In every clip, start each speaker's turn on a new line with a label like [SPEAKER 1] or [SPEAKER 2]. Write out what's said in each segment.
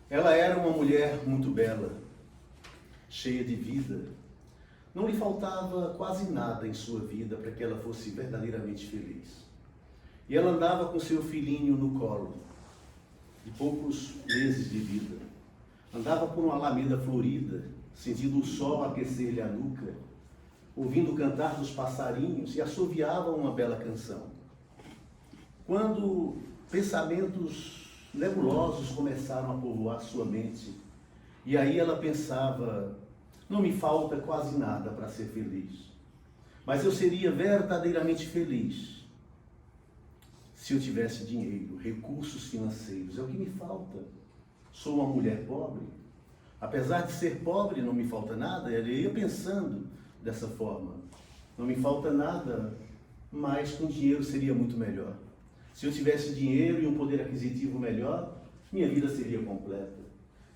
[SPEAKER 1] Ela era uma mulher muito bela, cheia de vida. Não lhe faltava quase nada em sua vida para que ela fosse verdadeiramente feliz. E ela andava com seu filhinho no colo, de poucos meses de vida. Andava por uma alameda florida, sentindo o sol aquecer-lhe a nuca, ouvindo o cantar dos passarinhos e assoviava uma bela canção. Quando pensamentos nebulosos começaram a povoar sua mente, e aí ela pensava: não me falta quase nada para ser feliz, mas eu seria verdadeiramente feliz se eu tivesse dinheiro, recursos financeiros. É o que me falta. Sou uma mulher pobre. Apesar de ser pobre, não me falta nada. Ela ia pensando dessa forma. Não me falta nada, mas com dinheiro seria muito melhor. Se eu tivesse dinheiro e um poder aquisitivo melhor, minha vida seria completa.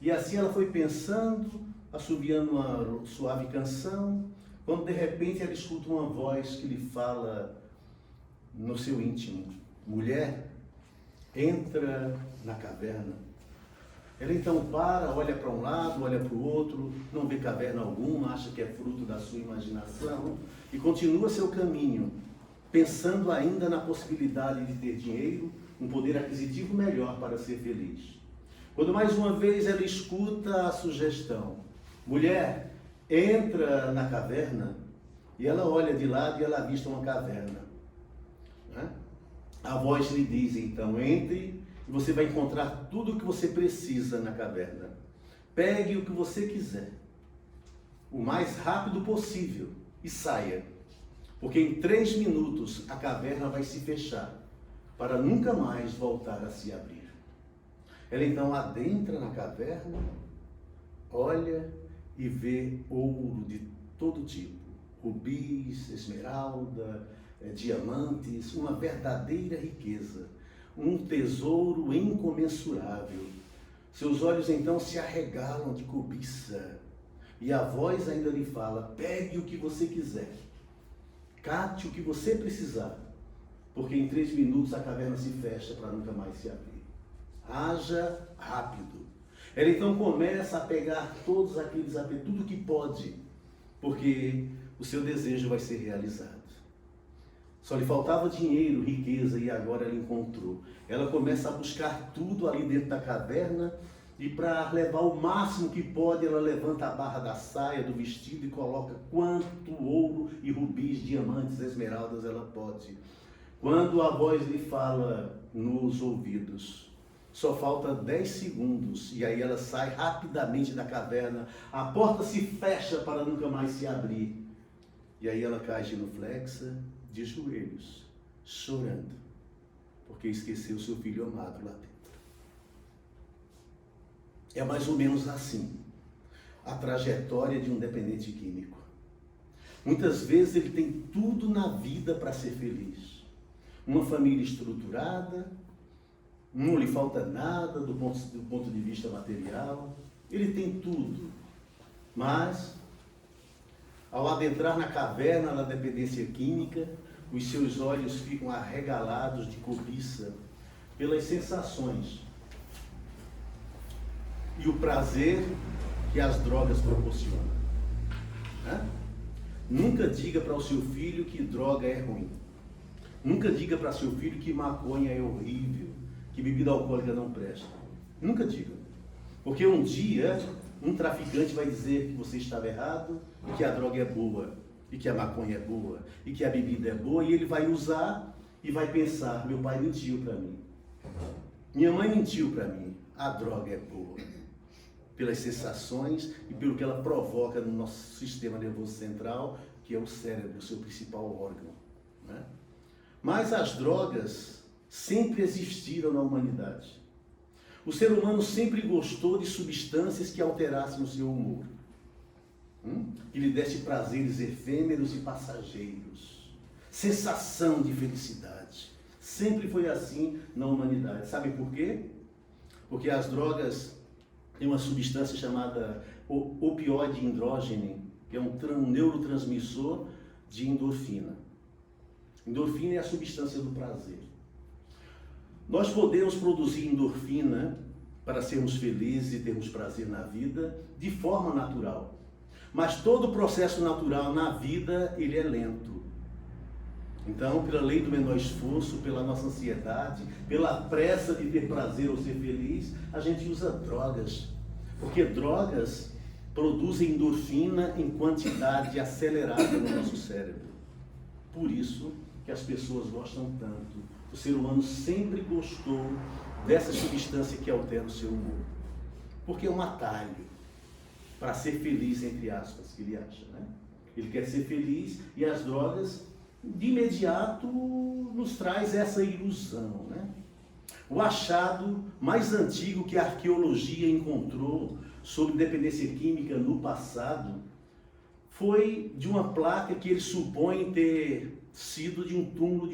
[SPEAKER 1] E assim ela foi pensando, assobiando uma suave canção, quando de repente ela escuta uma voz que lhe fala no seu íntimo: mulher, entra na caverna. Ela então para, olha para um lado, olha para o outro, não vê caverna alguma, acha que é fruto da sua imaginação e continua seu caminho, pensando ainda na possibilidade de ter dinheiro, um poder aquisitivo melhor para ser feliz. Quando mais uma vez ela escuta a sugestão: mulher, entra na caverna, e ela olha de lado e ela avista uma caverna. A voz lhe diz então: entre e você vai encontrar tudo o que você precisa na caverna. Pegue o que você quiser, o mais rápido possível, e saia. Porque em 3 minutos a caverna vai se fechar, para nunca mais voltar a se abrir. Ela então adentra na caverna, olha e vê ouro de todo tipo, rubis, esmeralda, diamantes, uma verdadeira riqueza, um tesouro incomensurável. Seus olhos então se arregalam de cobiça, e a voz ainda lhe fala: pegue o que você quiser, cate o que você precisar, porque em 3 minutos a caverna se fecha para nunca mais se abrir. Haja rápido. Ela então começa a pegar todos aqueles apetos, tudo que pode, porque o seu desejo vai ser realizado. Só lhe faltava dinheiro, riqueza, e agora ela encontrou. Ela começa a buscar tudo ali dentro da caverna, e para levar o máximo que pode, ela levanta a barra da saia, do vestido, e coloca quanto ouro e rubis, diamantes, esmeraldas ela pode. Quando a voz lhe fala nos ouvidos: só falta 10 segundos, e aí ela sai rapidamente da caverna, a porta se fecha para nunca mais se abrir, e aí ela cai genuflexa, de joelhos, chorando, porque esqueceu seu filho amado lá dentro. É mais ou menos assim a trajetória de um dependente químico. Muitas vezes ele tem tudo na vida para ser feliz. Uma família estruturada, não lhe falta nada do ponto de vista material, ele tem tudo, mas ao adentrar na caverna da dependência química, os seus olhos ficam arregalados de cobiça pelas sensações e o prazer que as drogas proporcionam. Nunca diga para o seu filho que droga é ruim. Nunca diga para seu filho que maconha é horrível, que bebida alcoólica não presta. Nunca diga. Porque um dia um traficante vai dizer que você estava errado, e que a droga é boa, e que a maconha é boa, e que a bebida é boa, e ele vai usar e vai pensar: meu pai mentiu para mim, minha mãe mentiu para mim, a droga é boa. Pelas sensações e pelo que ela provoca no nosso sistema nervoso central, que é o cérebro, o seu principal órgão. Mas as drogas sempre existiram na humanidade. O ser humano sempre gostou de substâncias que alterassem o seu humor, que lhe desse prazeres efêmeros e passageiros, sensação de felicidade. Sempre foi assim na humanidade. Sabe por quê? Porque as drogas têm uma substância chamada opioide andrógeno, que é um neurotransmissor de endorfina. Endorfina é a substância do prazer. Nós podemos produzir endorfina para sermos felizes e termos prazer na vida de forma natural. Mas todo processo natural na vida, ele é lento. Então, pela lei do menor esforço, pela nossa ansiedade, pela pressa de ter prazer ou ser feliz, a gente usa drogas. Porque drogas produzem endorfina em quantidade acelerada no nosso cérebro. Por isso que as pessoas gostam tanto. O ser humano sempre gostou dessa substância que altera o seu humor. Porque é um atalho para ser feliz, entre aspas, que ele acha, né? Ele quer ser feliz e as drogas, de imediato, nos traz essa ilusão, né? O achado mais antigo que a arqueologia encontrou sobre dependência química no passado foi de uma placa que eles supõem ter sido de um túmulo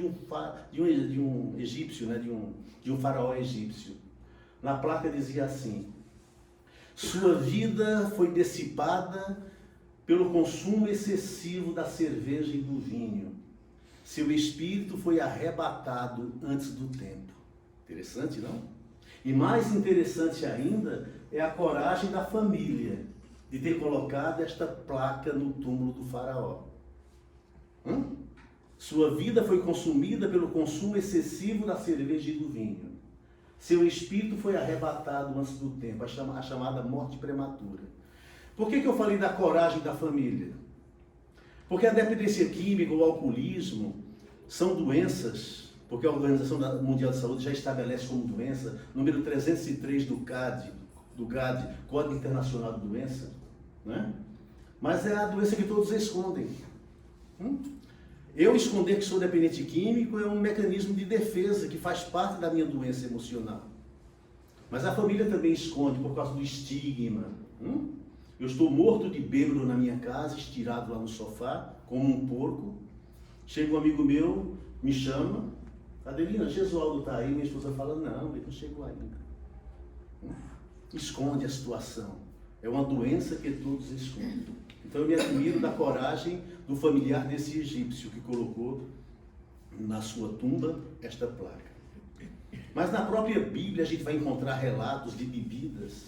[SPEAKER 1] de um egípcio, né? de um faraó egípcio. Na placa dizia assim: sua vida foi dissipada pelo consumo excessivo da cerveja e do vinho. Seu espírito foi arrebatado antes do tempo. Interessante, não? E mais interessante ainda é a coragem da família de ter colocado esta placa no túmulo do faraó. Sua vida foi consumida pelo consumo excessivo da cerveja e do vinho. Seu espírito foi arrebatado antes do tempo, a chamada morte prematura. Por que eu falei da coragem da família? Porque a dependência química, o alcoolismo, são doenças, porque a Organização Mundial de Saúde já estabelece como doença, número 303 do GAD, Código Internacional de Doença, né? Mas é a doença que todos escondem. Eu esconder que sou dependente químico é um mecanismo de defesa que faz parte da minha doença emocional. Mas a família também esconde por causa do estigma. Eu estou morto de bêbado na minha casa, estirado lá no sofá, como um porco. Chega um amigo meu, me chama: Adelina, Gesualdo está aí? Minha esposa fala: não, ele não chegou ainda. Esconde a situação. É uma doença que todos escondem. Então eu me admiro da coragem do familiar desse egípcio que colocou na sua tumba esta placa. Mas na própria Bíblia a gente vai encontrar relatos de bebidas,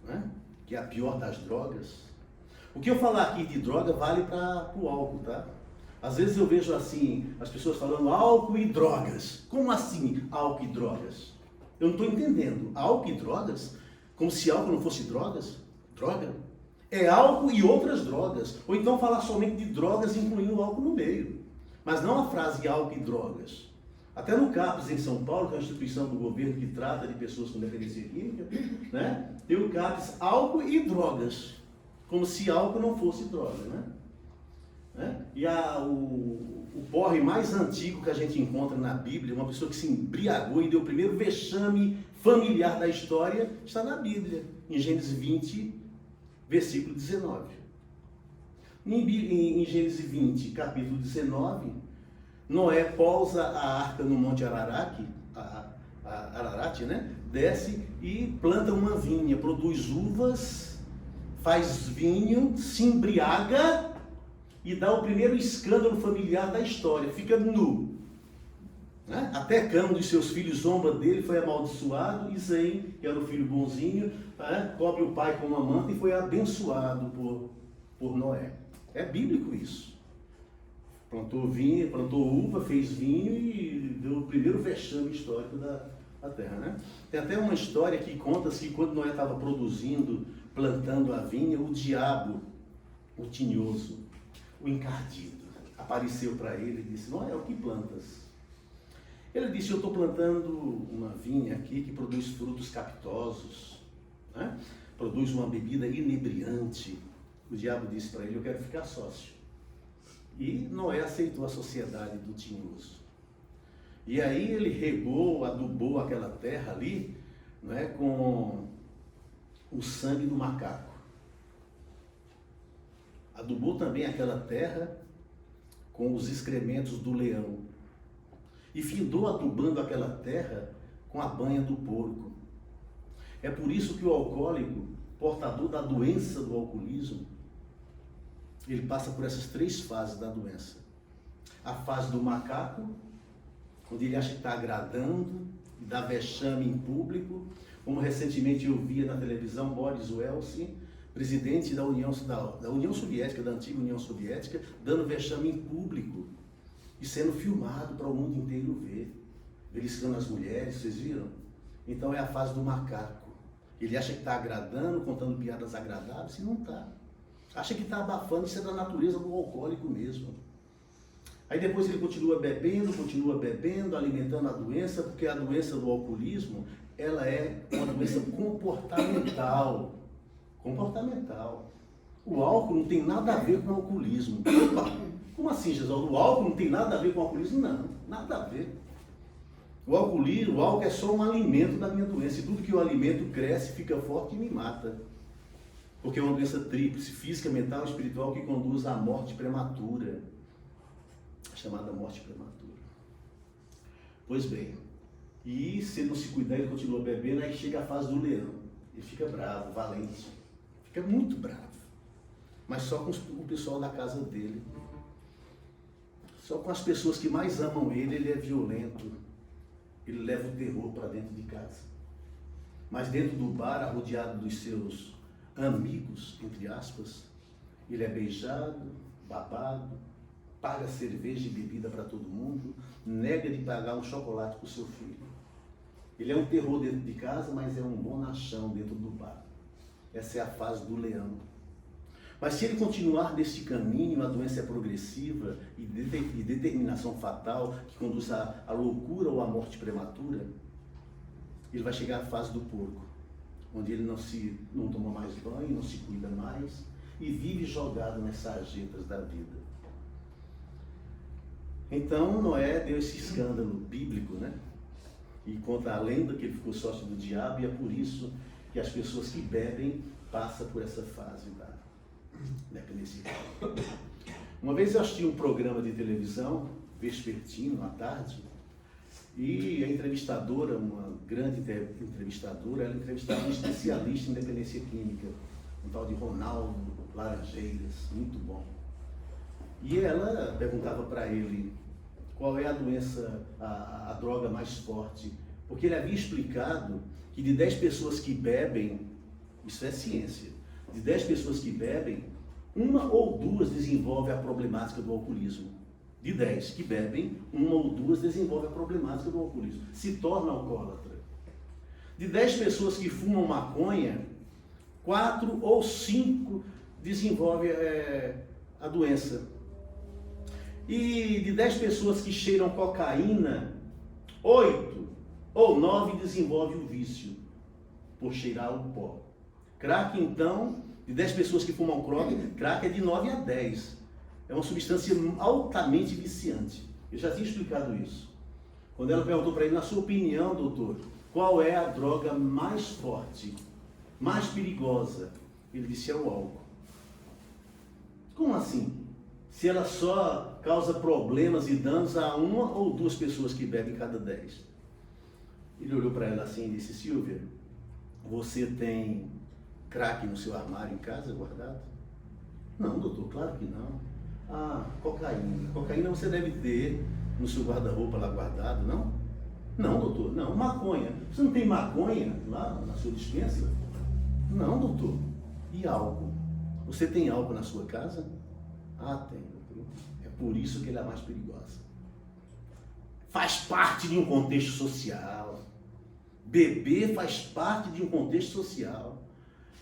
[SPEAKER 1] né? Que é a pior das drogas. O que eu falar aqui de droga vale para o álcool, tá? Às vezes eu vejo assim, as pessoas falando álcool e drogas. Como assim álcool e drogas? Eu não estou entendendo. Álcool e drogas? Como se álcool não fosse drogas? Droga? É álcool e outras drogas. Ou então falar somente de drogas incluindo o álcool no meio. Mas não a frase álcool e drogas. Até no CAPES em São Paulo, que é uma instituição do governo que trata de pessoas com dependência química, né? Tem o CAPES álcool e drogas. Como se álcool não fosse droga, né? E o porre mais antigo que a gente encontra na Bíblia, uma pessoa que se embriagou e deu o primeiro vexame familiar da história, está na Bíblia, em Gênesis 20, versículo 19. Em Gênesis 20, capítulo 19, Noé pousa a arca no Monte Ararat, né? Desce e planta uma vinha, produz uvas, faz vinho, se embriaga e dá o primeiro escândalo familiar da história, fica nu. Né? Até Cã, um dos seus filhos, zomba dele, foi amaldiçoado, e Sem, que era o filho bonzinho, né? Cobre o pai com uma manta e foi abençoado por Noé. É bíblico isso. Plantou vinho, plantou uva, fez vinho e deu o primeiro vexame histórico da terra, né? Tem até uma história que conta-se que quando Noé estava produzindo, plantando a vinha, o diabo, o tinhoso, o encardido, apareceu para ele e disse: Noé, o que plantas? Ele disse: eu estou plantando uma vinha aqui que produz frutos capitosos, né? Produz uma bebida inebriante. O diabo disse para ele: eu quero ficar sócio. E Noé aceitou a sociedade do tinhoso. E aí ele regou, adubou aquela terra ali, né, com o sangue do macaco. Adubou também aquela terra com os excrementos do leão. E findou adubando aquela terra com a banha do porco. É por isso que o alcoólico, portador da doença do alcoolismo, ele passa por essas três fases da doença. A fase do macaco, onde ele acha que está agradando, dá vexame em público, Como recentemente eu via na televisão Boris Yeltsin, presidente da União Soviética, da antiga União Soviética, dando vexame em público e sendo filmado para o mundo inteiro ver. Beliscando as mulheres, vocês viram? Então é a fase do macaco. Ele acha que está agradando, contando piadas agradáveis, e não está. Acha que está abafando, isso é da natureza do alcoólico mesmo. Aí depois ele continua bebendo, alimentando a doença, porque a doença do alcoolismo, ela é uma doença comportamental. Comportamental. O álcool não tem nada a ver com o alcoolismo. Como assim, Jesus? O álcool não tem nada a ver com o alcoolismo? Não, nada a ver. O álcool é só um alimento da minha doença. E tudo que o alimento cresce, fica forte e me mata. Porque é uma doença tríplice, física, mental e espiritual, que conduz à morte prematura. A chamada morte prematura. Pois bem, e se ele não se cuidar, ele continua bebendo, aí chega a fase do leão. Ele fica bravo, valente. Fica muito bravo. Mas só com o pessoal da casa dele. Só com as pessoas que mais amam ele é violento. Ele leva o terror para dentro de casa. Mas dentro do bar, rodeado dos seus amigos, entre aspas, ele é beijado, babado, paga cerveja e bebida para todo mundo, nega de pagar um chocolate para o seu filho. Ele é um terror dentro de casa, mas é um bonachão dentro do bar. Essa é a fase do leão. Mas se ele continuar neste caminho, a doença é progressiva e determinação fatal, que conduz à loucura ou à morte prematura, ele vai chegar à fase do porco, onde ele não toma mais banho, não se cuida mais e vive jogado nas sarjetas da vida. Então Noé deu esse escândalo bíblico, né? E conta a lenda que ele ficou sócio do diabo, e é por isso que as pessoas que bebem passam por essa fase da dependência. Uma vez eu assisti um programa de televisão, vespertino, à tarde, e a entrevistadora, uma grande entrevistadora, ela entrevistava um especialista em dependência química, um tal de Ronaldo Laranjeiras, muito bom. E ela perguntava para ele qual é a doença, a droga mais forte, porque ele havia explicado que de 10 pessoas que bebem, isso é ciência, de 10 pessoas que bebem, uma ou duas desenvolvem a problemática do alcoolismo. De 10 que bebem, uma ou duas desenvolvem a problemática do alcoolismo, se torna alcoólatra. De 10 pessoas que fumam maconha, 4 ou 5 desenvolvem a doença. E de 10 pessoas que cheiram cocaína, 8 ou 9 desenvolvem o vício, por cheirar o pó. Crack, então, de 10 pessoas que fumam crack é de 9 a 10. É uma substância altamente viciante. Eu já tinha explicado isso. Quando ela perguntou para ele, na sua opinião, doutor, qual é a droga mais forte, mais perigosa? Ele disse, é o álcool. Como assim? Se ela só causa problemas e danos a uma ou duas pessoas que bebem cada 10. Ele olhou para ela assim e disse, Silvia, você tem crack no seu armário em casa guardado? Não, doutor, claro que não. Ah, cocaína. Cocaína você deve ter no seu guarda-roupa lá guardado, não? Não, doutor, não. Maconha. Você não tem maconha lá na sua despensa? Não, doutor. E álcool? Você tem álcool na sua casa? Ah, tem, doutor. É por isso que ele é a mais perigosa. Faz parte de um contexto social. Beber faz parte de um contexto social.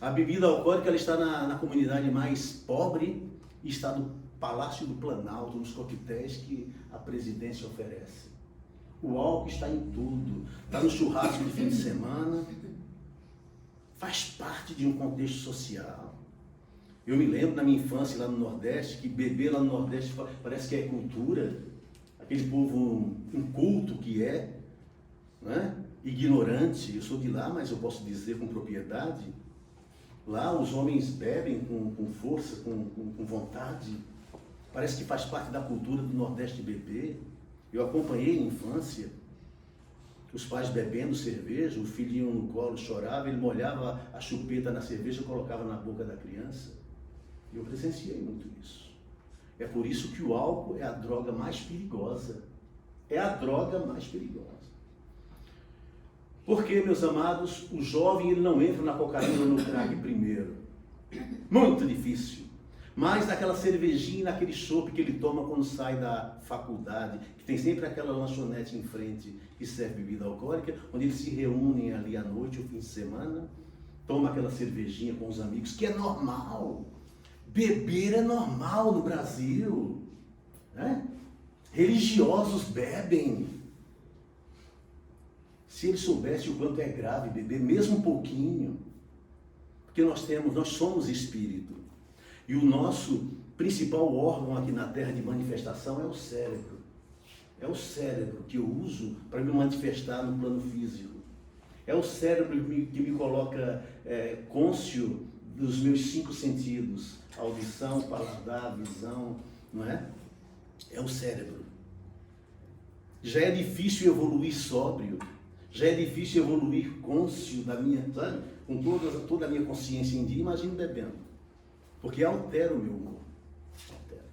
[SPEAKER 1] A bebida alcoólica ela está na comunidade mais pobre e está no Palácio do Planalto, nos coquetéis que a presidência oferece. O álcool está em tudo. Está no churrasco de fim de semana. Faz parte de um contexto social. Eu me lembro na minha infância lá no Nordeste, que beber lá no Nordeste parece que é cultura. Aquele povo inculto que é, né? Ignorante. Eu sou de lá, mas eu posso dizer com propriedade. Lá os homens bebem com força, com vontade. Parece que faz parte da cultura do Nordeste beber. Eu acompanhei na infância os pais bebendo cerveja, o filhinho no colo chorava, ele molhava a chupeta na cerveja e colocava na boca da criança. Eu presenciei muito isso. É por isso que o álcool é a droga mais perigosa. É a droga mais perigosa. Porque, meus amados, o jovem ele não entra na cocaína ou no crack primeiro. Muito difícil. Mas naquela cervejinha, naquele chopp que ele toma quando sai da faculdade, que tem sempre aquela lanchonete em frente que serve bebida alcoólica, onde eles se reúnem ali à noite, ou fim de semana, toma aquela cervejinha com os amigos, que é normal. Beber é normal no Brasil. Né? Religiosos bebem. Se eles soubessem o quanto é grave beber, mesmo um pouquinho, porque nós somos espírito. E o nosso principal órgão aqui na Terra de manifestação é o cérebro. É o cérebro que eu uso para me manifestar no plano físico. É o cérebro que me coloca cônscio dos meus 5 sentidos. Audição, paladar, visão, não é? É o cérebro. Já é difícil evoluir sóbrio. Já é difícil evoluir cônscio da minha, sabe? Com toda a minha consciência em dia, imagine bebendo. Porque altera o meu humor. Altera.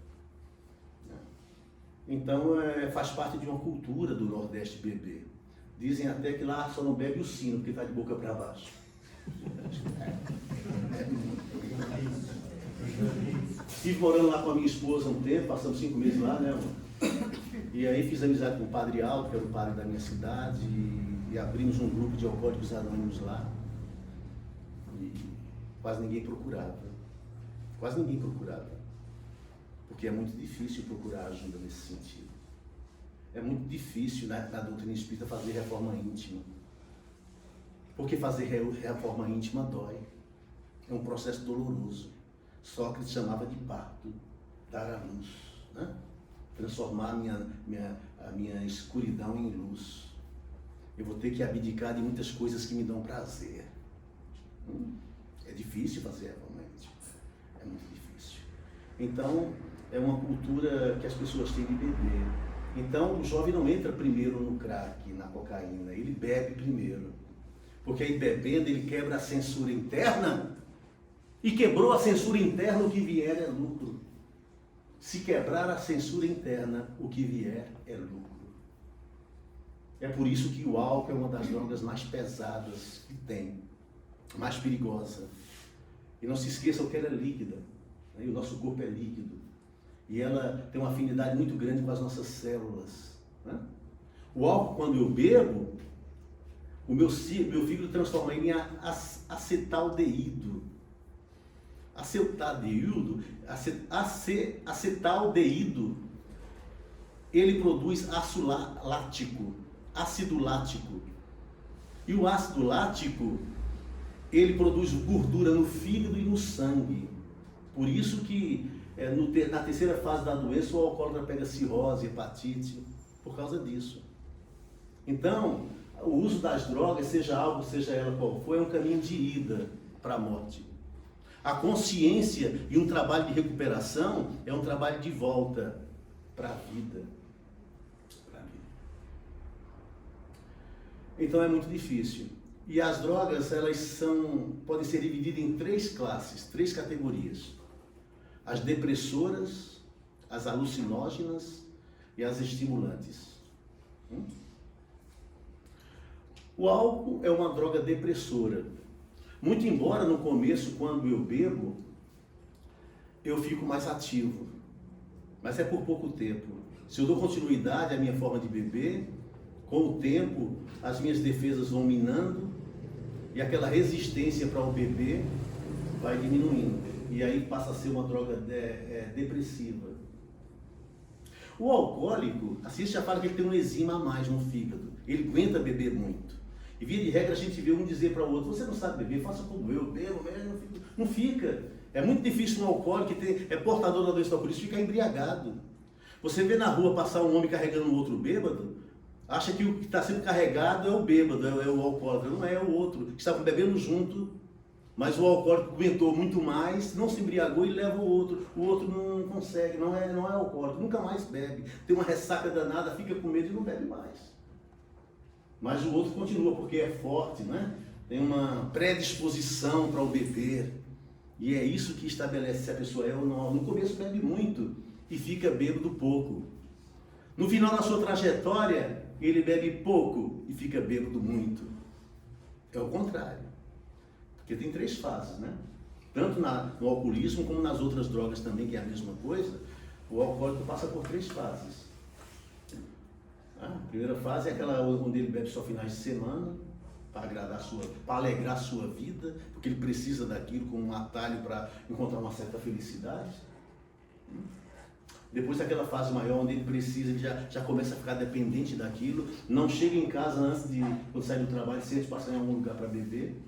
[SPEAKER 1] Então, faz parte de uma cultura do Nordeste beber. Dizem até que lá só não bebe o sino, porque está de boca para baixo. Estive morando lá com a minha esposa um tempo, passamos 5 meses lá, né, amor? E aí fiz amizade com o Padre Alto, que era o padre da minha cidade, e abrimos um grupo de alcoólicos anônimos lá. E quase ninguém procurava. Quase ninguém procurava. Porque é muito difícil procurar ajuda nesse sentido. É muito difícil na doutrina espírita fazer reforma íntima. Porque fazer reforma íntima dói. É um processo doloroso. Sócrates chamava de parto, dar à luz, né? Transformar a minha escuridão em luz. Eu vou ter que abdicar de muitas coisas que me dão prazer. É difícil fazer reforma íntima. É muito difícil. Então, é uma cultura que as pessoas têm de beber. Então, o jovem não entra primeiro no crack, na cocaína, ele bebe primeiro. Porque aí bebendo ele quebra a censura interna, e quebrou a censura interna, o que vier é lucro. Se quebrar a censura interna, o que vier é lucro. É por isso que o álcool é uma das drogas mais pesadas que tem, mais perigosa. E não se esqueçam que ela é líquida, né? E o nosso corpo é líquido. E ela tem uma afinidade muito grande com as nossas células. Né? O álcool, quando eu bebo, o meu fígado transforma ele em acetaldeído. Acetaldeído, ele produz ácido lático. E o ácido lático, ele produz gordura no fígado e no sangue. Por isso que na terceira fase da doença o alcoólatra pega cirrose, hepatite, por causa disso. Então, o uso das drogas, seja ela qual for, é um caminho de ida para a morte. A consciência e um trabalho de recuperação é um trabalho de volta para a vida. Então é muito difícil. E as drogas, elas podem ser divididas em 3 classes, 3 categorias. As depressoras, as alucinógenas e as estimulantes. O álcool é uma droga depressora. Muito embora no começo, quando eu bebo, eu fico mais ativo. Mas é por pouco tempo. Se eu dou continuidade à minha forma de beber, com o tempo, as minhas defesas vão minando e aquela resistência para o beber vai diminuindo. E aí passa a ser uma droga depressiva. O alcoólico, a ciência já fala que ele tem uma enzima a mais no fígado. Ele aguenta beber muito. E via de regra a gente vê um dizer para o outro: você não sabe beber, faça como eu, bebo, não fica. É muito difícil um alcoólico que é portador da doença do alcoolismo ficar embriagado. Você vê na rua passar um homem carregando um outro bêbado, acha que o que está sendo carregado é o bêbado, é o alcoólatra. Não é, o outro, que estava bebendo junto, mas o alcoólico aguentou muito mais, não se embriagou e leva o outro não consegue, não é alcoólico, nunca mais bebe, tem uma ressaca danada, fica com medo e não bebe mais. Mas o outro continua porque é forte, né? Tem uma predisposição para o beber. E é isso que estabelece se a pessoa é ou não. No começo bebe muito e fica bêbado pouco. No final da sua trajetória, ele bebe pouco e fica bêbado muito. É o contrário. Porque tem 3 fases, né? Tanto no alcoolismo como nas outras drogas também, que é a mesma coisa, o alcoólico passa por 3 fases. A primeira fase é aquela onde ele bebe só finais de semana, para alegrar a sua vida, porque ele precisa daquilo como um atalho para encontrar uma certa felicidade. Depois aquela fase maior onde ele precisa, ele já começa a ficar dependente daquilo, não chega em casa antes de, quando sai do trabalho, sempre passar em algum lugar para beber.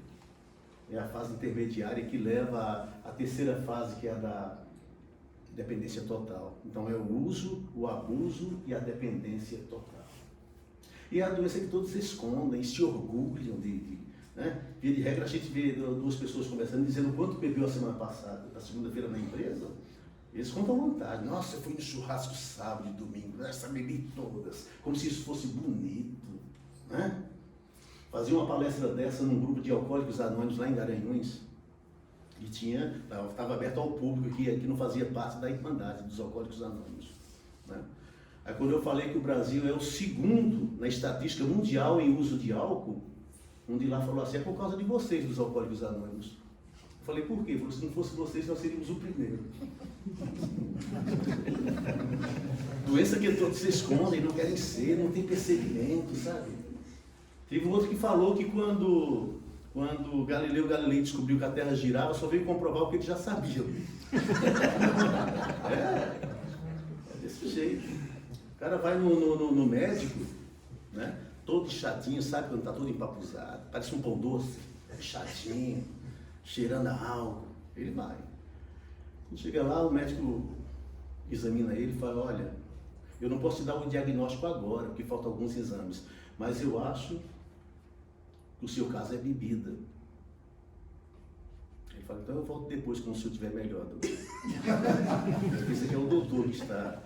[SPEAKER 1] É a fase intermediária que leva à terceira fase, que é a da dependência total. Então é o uso, o abuso e a dependência total. E é a doença que todos se escondem, se orgulham né? Via de regra, a gente vê 2 pessoas conversando, dizendo quanto bebeu a semana passada, na segunda-feira na empresa. Eles contam vontade. Nossa, eu fui no churrasco sábado e domingo, essa bebi todas, como se isso fosse bonito, né? Fazia uma palestra dessa num grupo de alcoólicos anônimos lá em Garanhuns, e estava aberto ao público que não fazia parte da Irmandade dos Alcoólicos Anônimos, né? Aí quando eu falei que o Brasil é o 2º na estatística mundial em uso de álcool, um de lá falou assim, é por causa de vocês, dos Alcoólicos Anônimos. Eu falei, por quê? Ele falou, se não fosse vocês, nós seríamos o primeiro. Doença que todos se escondem, não querem ser, não tem percebimento, sabe? Teve um outro que falou que quando Galileu Galilei descobriu que a Terra girava, só veio comprovar o que ele já sabia. É desse jeito. O cara vai no médico, né? Todo chatinho, sabe quando está todo empapuzado, parece um pão doce, chatinho, cheirando a álcool. Ele vai. Quando chega lá, o médico examina ele e fala, olha, eu não posso te dar um diagnóstico agora, porque faltam alguns exames, mas eu acho que o seu caso é bebida. Ele fala, então eu volto depois, quando o senhor estiver melhor. Esse aqui é o doutor que está.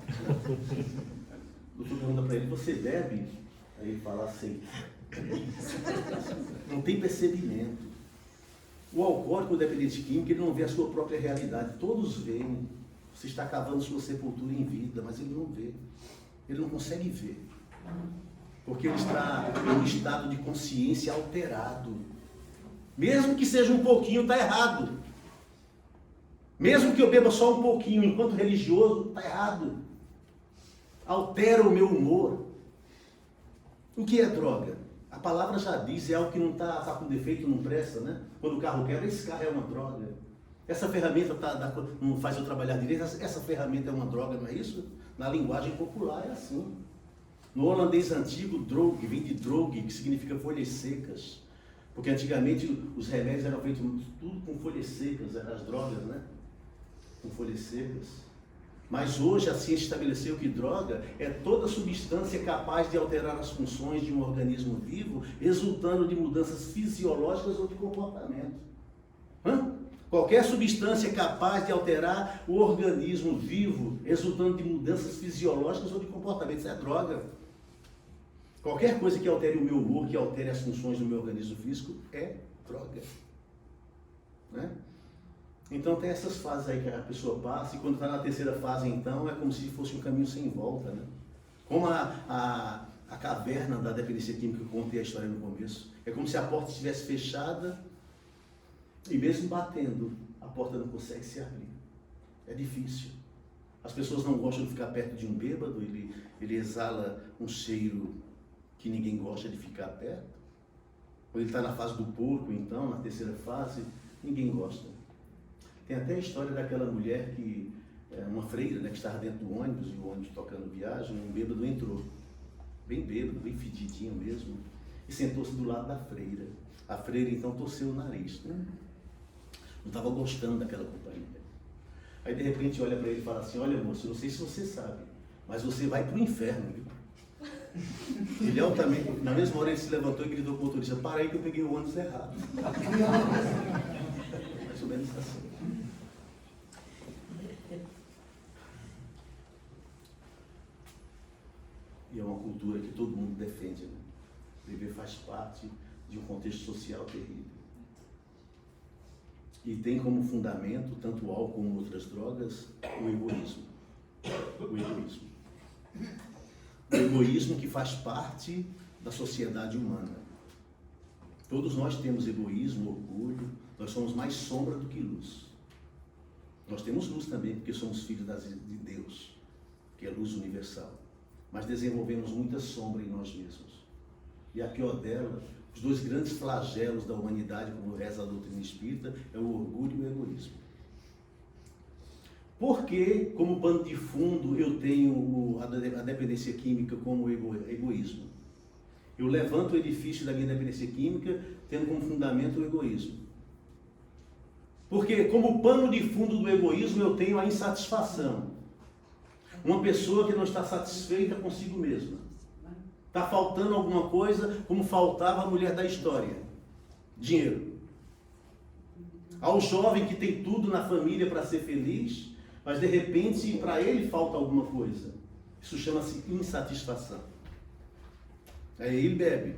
[SPEAKER 1] O doutor pergunta para ele, você bebe? Aí ele fala assim. Não tem percebimento. O alcoólico, o dependente químico, ele não vê a sua própria realidade. Todos veem. Você está cavando sua sepultura em vida, mas ele não vê. Ele não consegue ver. Porque ele está em um estado de consciência alterado. Mesmo que seja um pouquinho, está errado. Mesmo que eu beba só um pouquinho, enquanto religioso, está errado. Altera o meu humor. O que é droga? A palavra já diz, é algo que não está com defeito, não presta, né? Quando o carro quebra, esse carro é uma droga. Essa ferramenta não faz eu trabalhar direito, essa ferramenta é uma droga, não é isso? Na linguagem popular é assim. No holandês antigo, droog, vem de droog, que significa folhas secas. Porque antigamente os remédios eram feitos tudo com folhas secas, eram as drogas, né? Com folhas secas. Mas hoje a ciência estabeleceu que droga é toda substância capaz de alterar as funções de um organismo vivo, resultando de mudanças fisiológicas ou de comportamento. Qualquer substância capaz de alterar o organismo vivo, resultando de mudanças fisiológicas ou de comportamento, isso é droga. Qualquer coisa que altere o meu humor, que altere as funções do meu organismo físico, é droga. Né? Então tem essas fases aí que a pessoa passa, e quando está na terceira fase, então, é como se fosse um caminho sem volta, né? Como a caverna da dependência química que eu contei a história no começo. É como se a porta estivesse fechada, e mesmo batendo, a porta não consegue se abrir. É difícil. As pessoas não gostam de ficar perto de um bêbado, ele exala um cheiro que ninguém gosta de ficar perto. Quando ele está na fase do porco, então, na terceira fase, ninguém gosta. Tem até a história daquela mulher que, uma freira, né, que estava dentro do ônibus, e o ônibus tocando viagem, um bêbado entrou. Bem bêbado, bem fedidinho mesmo, e sentou-se do lado da freira. A freira, então, torceu o nariz, né? Não estava gostando daquela companhia. Aí, de repente, olha para ele e fala assim, olha, moço, eu não sei se você sabe, mas você vai para o inferno, viu? Ele altamente, na mesma hora ele se levantou e gritou para o motorista, para aí que eu peguei o ônibus errado. Mais ou menos assim. E é uma cultura que todo mundo defende, né? Beber faz parte de um contexto social terrível. E tem como fundamento, tanto o álcool como outras drogas, o egoísmo. O egoísmo. O egoísmo que faz parte da sociedade humana. Todos nós temos egoísmo, orgulho, nós somos mais sombra do que luz. Nós temos luz também, porque somos filhos de Deus, que é luz universal. Mas desenvolvemos muita sombra em nós mesmos. E a pior dela, os dois grandes flagelos da humanidade, como reza a doutrina espírita, é o orgulho e o egoísmo. Porque, como pano de fundo, eu tenho a dependência química como egoísmo? Eu levanto o edifício da minha dependência química tendo como fundamento o egoísmo. Porque, como pano de fundo do egoísmo, eu tenho a insatisfação. Uma pessoa que não está satisfeita consigo mesma. Está faltando alguma coisa, como faltava a mulher da história. Dinheiro. Ao jovem que tem tudo na família para ser feliz, mas de repente para ele falta alguma coisa. Isso chama-se insatisfação. Aí ele bebe.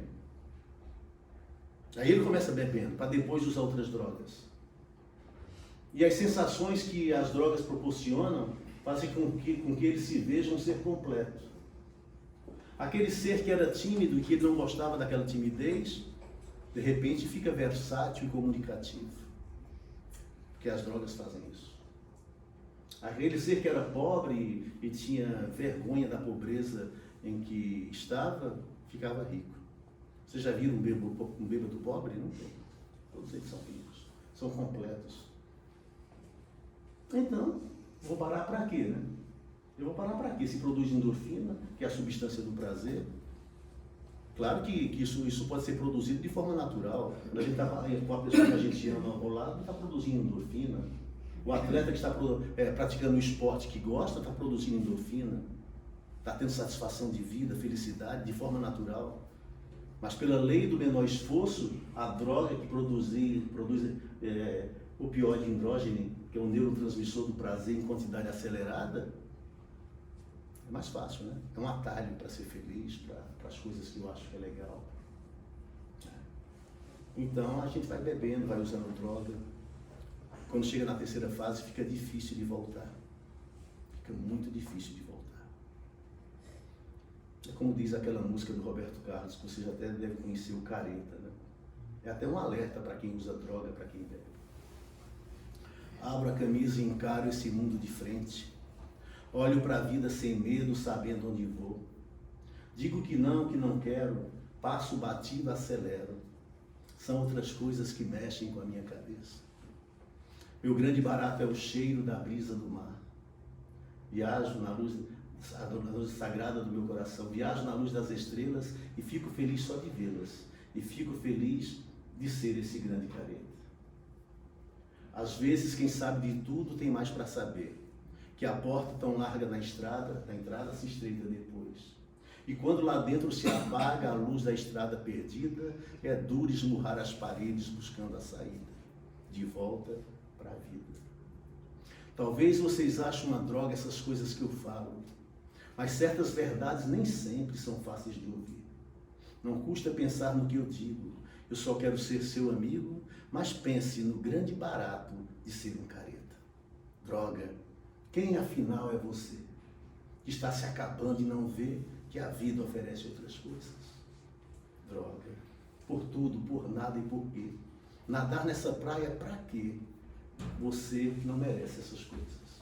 [SPEAKER 1] Aí ele começa bebendo, para depois usar outras drogas. E as sensações que as drogas proporcionam fazem com que ele se veja um ser completo. Aquele ser que era tímido e que ele não gostava daquela timidez, de repente fica versátil e comunicativo. Porque as drogas fazem isso. Aquele ser que era pobre e tinha vergonha da pobreza em que estava, ficava rico. Vocês já viram um bêbado pobre? Não tem. Todos eles são ricos, são completos. Então, vou parar para quê, né? Eu vou parar para quê? Se produz endorfina, que é a substância do prazer. Claro que isso pode ser produzido de forma natural. Quando a gente está com a pessoa que a gente ama ao lado, está produzindo endorfina. O atleta que está praticando um esporte que gosta, está produzindo endorfina. Está tendo satisfação de vida, felicidade, de forma natural. Mas pela lei do menor esforço, a droga que produz opioide andrógeno, que é um neurotransmissor do prazer em quantidade acelerada, é mais fácil, né? É um atalho para ser feliz, para as coisas que eu acho que é legal. Então a gente vai bebendo, vai usando droga. Quando chega na terceira fase, fica difícil de voltar. Fica muito difícil de voltar. É como diz aquela música do Roberto Carlos, que você já até deve conhecer, o Careta, né? É até um alerta para quem usa droga, para quem bebe. Abro a camisa e encaro esse mundo de frente. Olho para a vida sem medo, sabendo onde vou. Digo que não quero, passo batido, acelero. São outras coisas que mexem com a minha cabeça. Meu grande barato é o cheiro da brisa do mar. Viajo na luz sagrada do meu coração. Viajo na luz das estrelas e fico feliz só de vê-las. E fico feliz de ser esse grande careta. Às vezes, quem sabe de tudo tem mais para saber. Que a porta tão larga na entrada se estreita depois. E quando lá dentro se apaga a luz da estrada perdida, é duro esmurrar as paredes buscando a saída. De volta para a vida. Talvez vocês achem uma droga essas coisas que eu falo, mas certas verdades nem sempre são fáceis de ouvir. Não custa pensar no que eu digo. Eu só quero ser seu amigo, mas pense no grande barato de ser um careta. Droga, quem afinal é você? Que está se acabando e não vê que a vida oferece outras coisas. Droga, por tudo, por nada e por quê? Nadar nessa praia para quê? Você não merece essas coisas.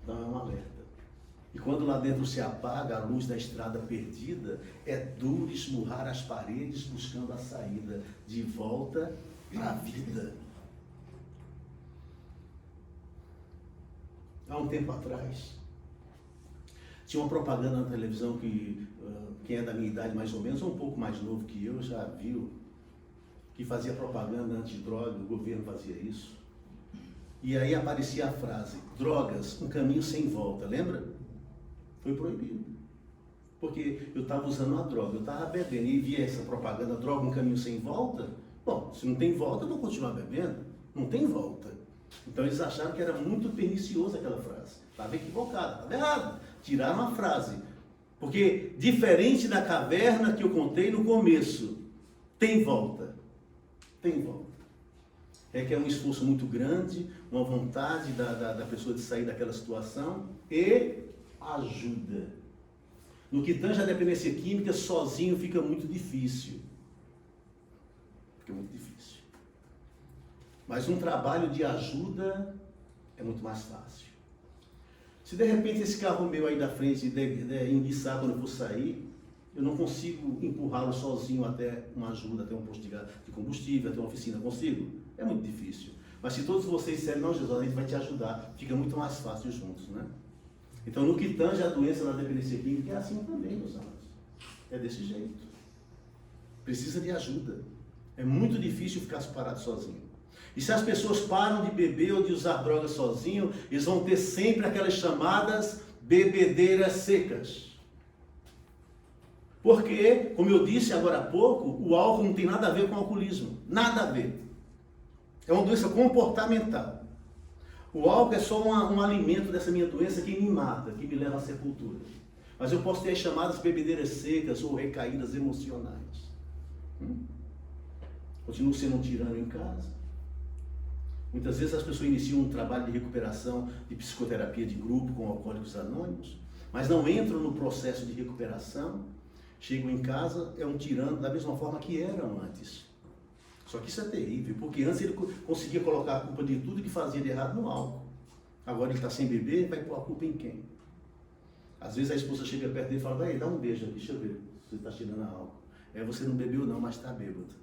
[SPEAKER 1] Então é um alerta. E quando lá dentro se apaga a luz da estrada perdida, é duro esmurrar as paredes buscando a saída. De volta para a vida. Há um tempo atrás, tinha uma propaganda na televisão que quem é da minha idade mais ou menos, ou um pouco mais novo que eu, já viu, que fazia propaganda anti-droga, o governo fazia isso. E aí aparecia a frase, drogas, um caminho sem volta, lembra? Foi proibido. Porque eu estava usando uma droga, eu estava bebendo e via essa propaganda, droga, um caminho sem volta. Bom, se não tem volta, eu vou continuar bebendo. Não tem volta. Então eles acharam que era muito perniciosa aquela frase. Estava equivocada, estava errado. Tiraram a frase. Porque, diferente da caverna que eu contei no começo, tem volta. Tem volta. É que é um esforço muito grande, uma vontade da pessoa de sair daquela situação e ajuda. No que tange a dependência química, sozinho fica muito difícil. porque é muito difícil. Mas um trabalho de ajuda é muito mais fácil. Se de repente esse carro meu aí da frente enguiçar quando eu for sair, eu não consigo empurrá-lo sozinho até uma ajuda, até um posto de combustível, até uma oficina, consigo? É muito difícil. Mas se todos vocês disserem, não, Jesus, a gente vai te ajudar, fica muito mais fácil juntos, né? Então, no que tange a doença na dependência química, é assim também, meus amados. É desse jeito. Precisa de ajuda. É muito difícil ficar parado sozinho. E se as pessoas param de beber ou de usar drogas sozinho, eles vão ter sempre aquelas chamadas bebedeiras secas. Porque, como eu disse agora há pouco, o álcool não tem nada a ver com o alcoolismo. Nada a ver. É uma doença comportamental. O álcool é só um alimento dessa minha doença que me mata, que me leva à sepultura. Mas eu posso ter as chamadas bebedeiras secas ou recaídas emocionais. Continuo sendo um tirano em casa. Muitas vezes as pessoas iniciam um trabalho de recuperação, de psicoterapia de grupo com alcoólicos anônimos, mas não entram no processo de recuperação, chegam em casa, é um tirano da mesma forma que eram antes. Só que isso é terrível, porque antes ele conseguia colocar a culpa de tudo que fazia de errado no álcool. Agora ele está sem beber, vai pôr a culpa em quem? Às vezes a esposa chega perto dele e fala, vai, dá um beijo aqui, deixa eu ver, você está tirando a álcool. Você não bebeu não, mas está bêbado.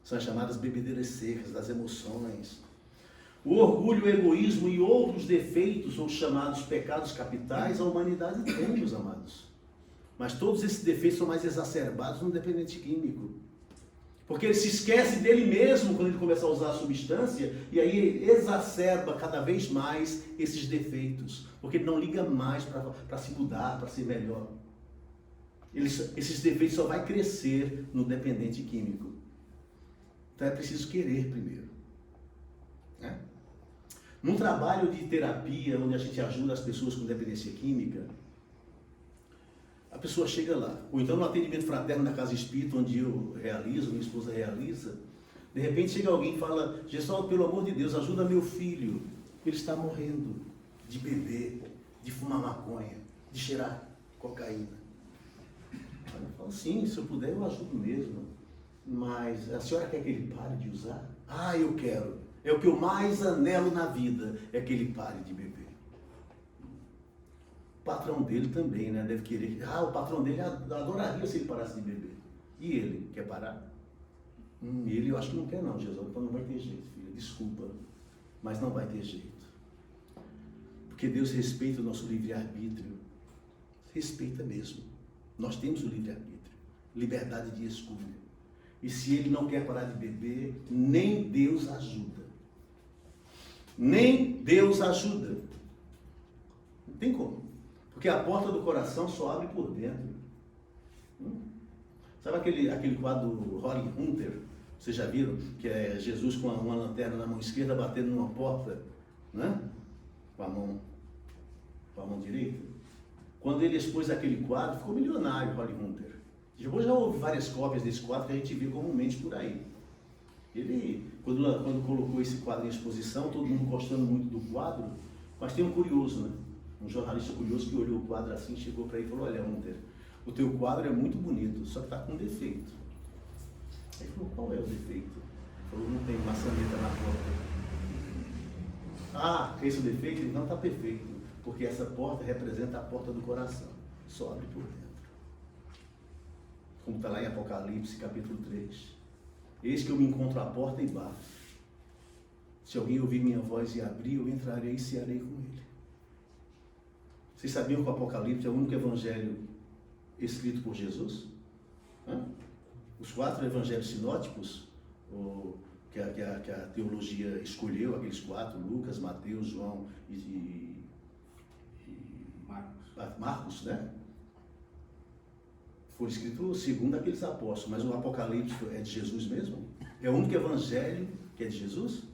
[SPEAKER 1] São as chamadas bebedeiras secas, das emoções. O orgulho, o egoísmo e outros defeitos, ou chamados pecados capitais, a humanidade tem, meus amados. Mas todos esses defeitos são mais exacerbados no dependente químico. Porque ele se esquece dele mesmo quando ele começa a usar a substância, e aí ele exacerba cada vez mais esses defeitos. Porque ele não liga mais para se mudar, para ser melhor. Esses defeitos só vai crescer no dependente químico. Então é preciso querer primeiro. Né? Num trabalho de terapia, onde a gente ajuda as pessoas com dependência química, a pessoa chega lá, ou então no atendimento fraterno na casa espírita, onde eu realizo, minha esposa realiza, de repente chega alguém e fala, Gessaldo, pelo amor de Deus, ajuda meu filho, ele está morrendo de beber, de fumar maconha, de cheirar cocaína. Eu falo, sim, se eu puder eu ajudo mesmo, mas a senhora quer que ele pare de usar? Ah, eu quero, é o que eu mais anelo na vida, é que ele pare de beber. O patrão dele também, né? Deve querer. O patrão dele adoraria se ele parasse de beber. E ele? Quer parar? Ele eu acho que não quer não, Jesus. Então não vai ter jeito, filha. Desculpa. Mas não vai ter jeito. Porque Deus respeita o nosso livre-arbítrio. Respeita mesmo. Nós temos o livre-arbítrio. Liberdade de escolha. E se ele não quer parar de beber, nem Deus ajuda. Nem Deus ajuda. Não tem como. Porque a porta do coração só abre por dentro. Sabe aquele quadro do Holly Hunter? Vocês já viram? Que é Jesus com uma lanterna na mão esquerda batendo numa porta, né? Com a mão direita. Quando ele expôs aquele quadro, ficou milionário, Holly Hunter. Depois já houve várias cópias desse quadro que a gente vê comumente por aí. Ele, quando colocou esse quadro em exposição, todo mundo gostando muito do quadro, mas tem um curioso, né? Um jornalista curioso que olhou o quadro assim, chegou para ele e falou, olha, Hunter, o teu quadro é muito bonito, só que está com defeito. Ele falou, qual é o defeito? Ele falou, não tem maçaneta na porta. Esse é o defeito? Ele não está perfeito, porque essa porta representa a porta do coração, só abre por dentro. Como está lá em Apocalipse, capítulo 3. Eis que eu me encontro à porta e bato. Se alguém ouvir minha voz e abrir, eu entrarei e cearei com ele. Vocês sabiam que o Apocalipse é o único evangelho escrito por Jesus? Os 4 evangelhos sinóticos, que a teologia escolheu, aqueles 4, Lucas, Mateus, João e Marcos, né? Foi escrito segundo aqueles apóstolos, mas o Apocalipse é de Jesus mesmo? É o único evangelho que é de Jesus?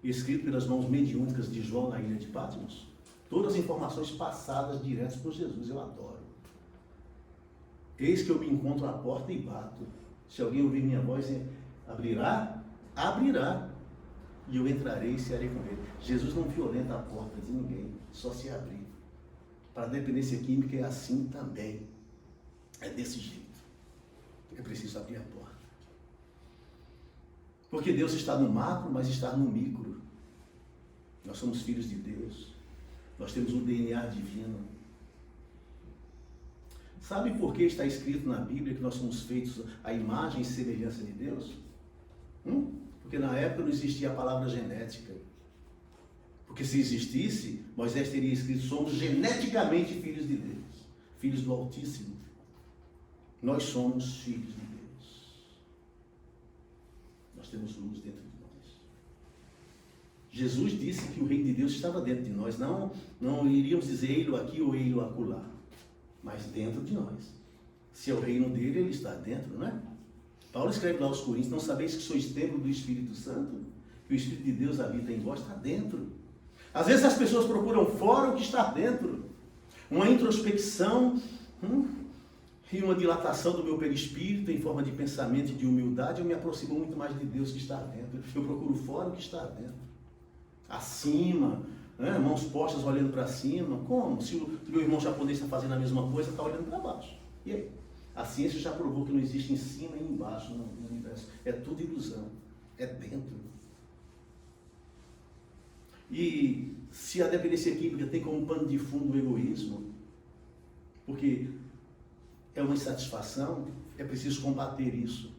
[SPEAKER 1] Escrito pelas mãos mediúnicas de João na ilha de Patmos? Todas as informações passadas diretas por Jesus, eu adoro. Eis que eu me encontro à porta e bato. Se alguém ouvir minha voz, abrirá, e eu entrarei e cearei com ele. Jesus não violenta a porta de ninguém, só se abrir. Para a dependência química é assim também. É desse jeito. É preciso abrir a porta. Porque Deus está no macro, mas está no micro. Nós somos filhos de Deus. Nós temos um DNA divino. Sabe por que está escrito na Bíblia que nós somos feitos à imagem e semelhança de Deus? Porque na época não existia a palavra genética. Porque se existisse, Moisés teria escrito: somos geneticamente filhos de Deus, filhos do Altíssimo. Nós somos filhos de Deus. Nós temos luz dentro de nós. Jesus disse que o reino de Deus estava dentro de nós. Não iríamos dizer ele aqui ou ele acolá, mas dentro de nós. Se é o reino dele, ele está dentro, não é? Paulo escreve lá aos Coríntios: não sabeis que sois templo do Espírito Santo? Que o Espírito de Deus habita em vós? Está dentro. Às vezes as pessoas procuram fora o que está dentro. Uma introspecção e uma dilatação do meu perispírito em forma de pensamento e de humildade, eu me aproximo muito mais de Deus que está dentro. Eu procuro fora o que está dentro. Acima, né? Mãos postas olhando para cima. Como? Se o meu irmão japonês está fazendo a mesma coisa, está olhando para baixo. E aí? A ciência já provou que não existe em cima e embaixo no universo. É tudo ilusão. É dentro. E se a dependência química tem como pano de fundo o egoísmo, porque é uma insatisfação, é preciso combater isso.